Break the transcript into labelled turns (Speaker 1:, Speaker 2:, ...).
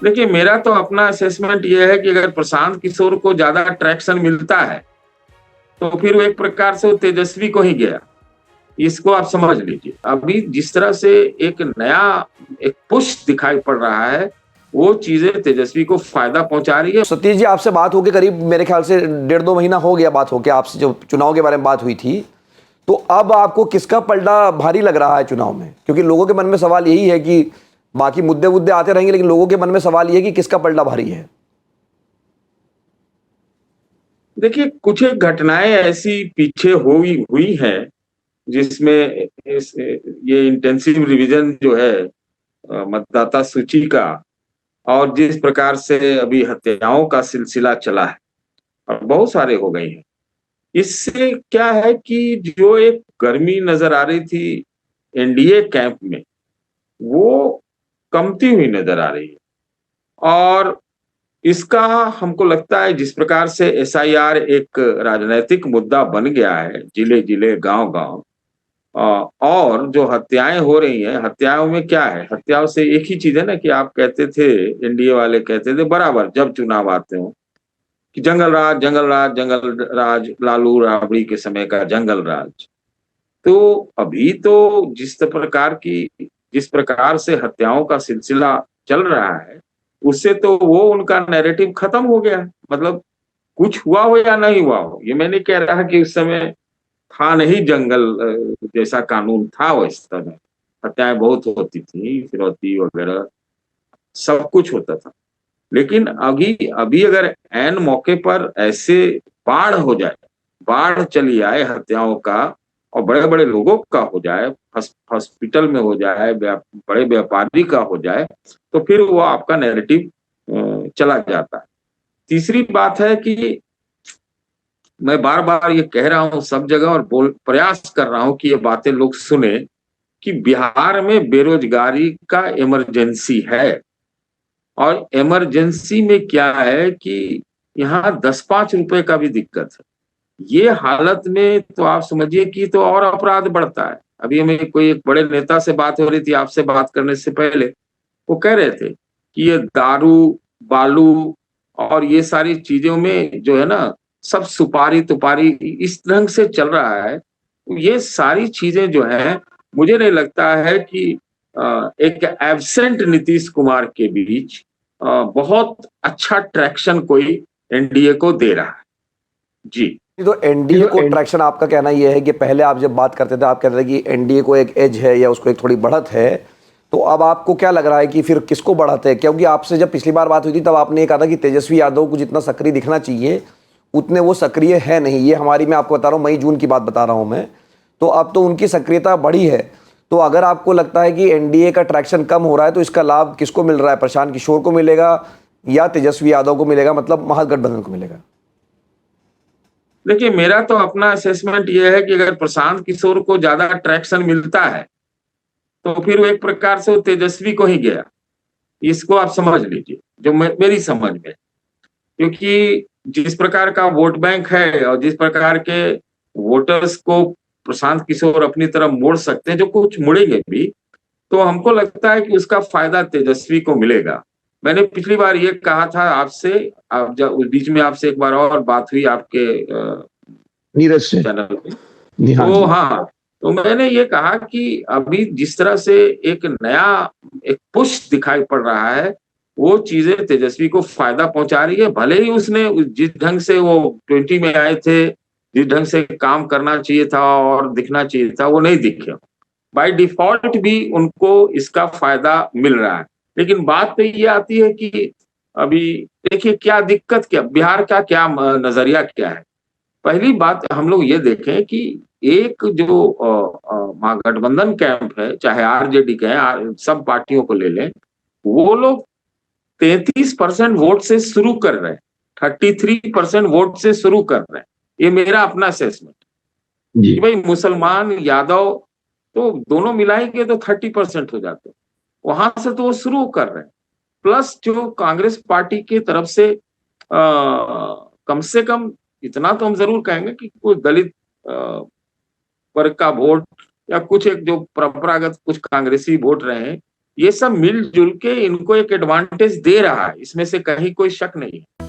Speaker 1: देखिए, मेरा तो अपना असेसमेंट ये है कि अगर प्रशांत किशोर को ज्यादा ट्रैक्शन मिलता है तो फिर वो एक प्रकार से वो तेजस्वी को ही गया। इसको आप समझ लीजिए। अभी जिस तरह से एक नया एक पुश दिखाई पड़ रहा है, वो चीजें तेजस्वी को फायदा पहुंचा रही है।
Speaker 2: सतीश जी, आपसे बात होके करीब मेरे ख्याल से 1.5-2 महीना हो गया बात होके, आपसे जो चुनाव के बारे में बात हुई थी। तो अब आपको किसका पलड़ा भारी लग रहा है चुनाव में? क्योंकि लोगों के मन में सवाल यही है कि बाकी मुद्दे मुद्दे आते रहेंगे, लेकिन लोगों के मन में सवाल ये है कि किसका पलड़ा भारी है।
Speaker 1: देखिए, कुछ एक घटनाएं ऐसी पीछे हुई हुई हैं जिसमें ये इंटेंसिव रिवीजन जो है मतदाता सूची का, और जिस प्रकार से अभी हत्याओं का सिलसिला चला है और बहुत सारे हो गई हैं, इससे क्या है कि जो एक गर्मी नजर आ रही थी एनडीए कैंप में, वो कमती हुई नजर आ रही है। और इसका हमको लगता है जिस प्रकार से एसआईआर एक राजनीतिक मुद्दा बन गया है जिले जिले गांव गांव, और जो हत्याएं हो रही हैं, हत्याओं में क्या है, हत्याओं से एक ही चीज है ना कि आप कहते थे, एनडीए वाले कहते थे बराबर जब चुनाव आते हो कि जंगल राज जंगल राज जंगल राज, लालू राबड़ी के समय का जंगल राज। तो अभी तो जिस प्रकार से हत्याओं का सिलसिला चल रहा है, उससे तो वो उनका नैरेटिव खत्म हो गया है। मतलब कुछ हुआ हो या नहीं हुआ हो, ये मैं नहीं कह रहा कि उस समय था नहीं जंगल जैसा कानून था, उस समय हत्याएं बहुत होती थी, फिरौती वगैरह सब कुछ होता था। लेकिन अभी अभी अगर ऐन मौके पर ऐसे बाढ़ हो जाए, बाढ़ चली आए हत्याओं का, और बड़े बड़े लोगों का हो जाए, हॉस्पिटल में हो जाए, बड़े व्यापारी का हो जाए, तो फिर वो आपका नैरेटिव चला जाता है। तीसरी बात है कि मैं बार बार ये कह रहा हूं सब जगह, और प्रयास कर रहा हूं कि ये बातें लोग सुने, कि बिहार में बेरोजगारी का इमरजेंसी है। और इमरजेंसी में क्या है कि यहाँ 10-5 रुपए का भी दिक्कत है। ये हालत में तो आप समझिए कि तो और अपराध बढ़ता है। अभी हमें कोई एक बड़े नेता से बात हो रही थी आपसे बात करने से पहले, वो कह रहे थे कि ये दारू, बालू और ये सारी चीजों में जो है ना, सब सुपारी तुपारी इस ढंग से चल रहा है। ये सारी चीजें जो है, मुझे नहीं लगता है कि एक एब्सेंट नीतीश कुमार के बीच बहुत अच्छा ट्रैक्शन कोई एनडीए को दे रहा है। जी।
Speaker 2: तो एनडीए को ट्रैक्शन, आपका कहना यह है कि पहले आप जब बात करते थे आप कहते थे कि एनडीए को एक एज है या उसको एक थोड़ी बढ़त है, तो अब आपको क्या लग रहा है कि फिर किसको बढ़त है? क्योंकि आपसे जब पिछली बार बात हुई थी तब आपने ये कहा था कि तेजस्वी यादव को जितना सक्रिय दिखना चाहिए उतने वो सक्रिय है नहीं। ये हमारी, मैं आपको बता रहा हूँ, मई जून की बात बता रहा हूँ मैं। तो अब तो उनकी सक्रियता बढ़ी है। तो अगर आपको लगता है कि एनडीए का ट्रैक्शन कम हो रहा है तो इसका लाभ किसको मिल रहा है? प्रशांत किशोर को मिलेगा या तेजस्वी यादव को मिलेगा, मतलब महागठबंधन को मिलेगा?
Speaker 1: देखिए, मेरा तो अपना असेसमेंट ये है कि अगर प्रशांत किशोर को ज्यादा ट्रैक्शन मिलता है तो फिर वो एक प्रकार से वो तेजस्वी को ही गया। इसको आप समझ लीजिए, जो मेरी समझ में। क्योंकि जिस प्रकार का वोट बैंक है और जिस प्रकार के वोटर्स को प्रशांत किशोर अपनी तरफ मोड़ सकते हैं, जो कुछ मुड़ेंगे भी, तो हमको लगता है कि उसका फायदा तेजस्वी को मिलेगा। मैंने पिछली बार ये कहा था आपसे, आप जब उस बीच में आपसे एक बार और बात हुई आपके
Speaker 3: नीरज से
Speaker 1: चैनल पे,
Speaker 3: जी, हाँ
Speaker 1: तो
Speaker 3: जी।
Speaker 1: हाँ, तो मैंने ये कहा कि अभी जिस तरह से एक नया एक पुश दिखाई पड़ रहा है, वो चीजें तेजस्वी को फायदा पहुंचा रही है। भले ही उसने जिस ढंग से वो 20 में आए थे, जिस ढंग से काम करना चाहिए था और दिखना चाहिए था, वो नहीं दिखे। बाय डिफॉल्ट भी उनको इसका फायदा मिल रहा है। लेकिन बात तो ये आती है कि अभी देखिए क्या दिक्कत, क्या बिहार का क्या नजरिया क्या है। पहली बात हम लोग ये देखें कि एक जो महागठबंधन कैंप है, चाहे आरजेडी के हैं, सब पार्टियों को ले लें, वो लोग 33% वोट से शुरू कर रहे हैं, 33% वोट से शुरू कर रहे हैं। ये मेरा अपना असेसमेंट कि भाई मुसलमान यादव तो दोनों मिलाएंगे तो 30% हो जाते हैं, वहां से तो वो शुरू कर रहे हैं। प्लस जो कांग्रेस पार्टी की तरफ से कम से कम इतना तो हम जरूर कहेंगे कि कुछ दलित वर्ग का वोट, या कुछ एक जो परंपरागत कुछ कांग्रेसी वोट रहे हैं, ये सब मिलजुल के इनको एक एडवांटेज दे रहा है, इसमें से कहीं कोई शक नहीं है।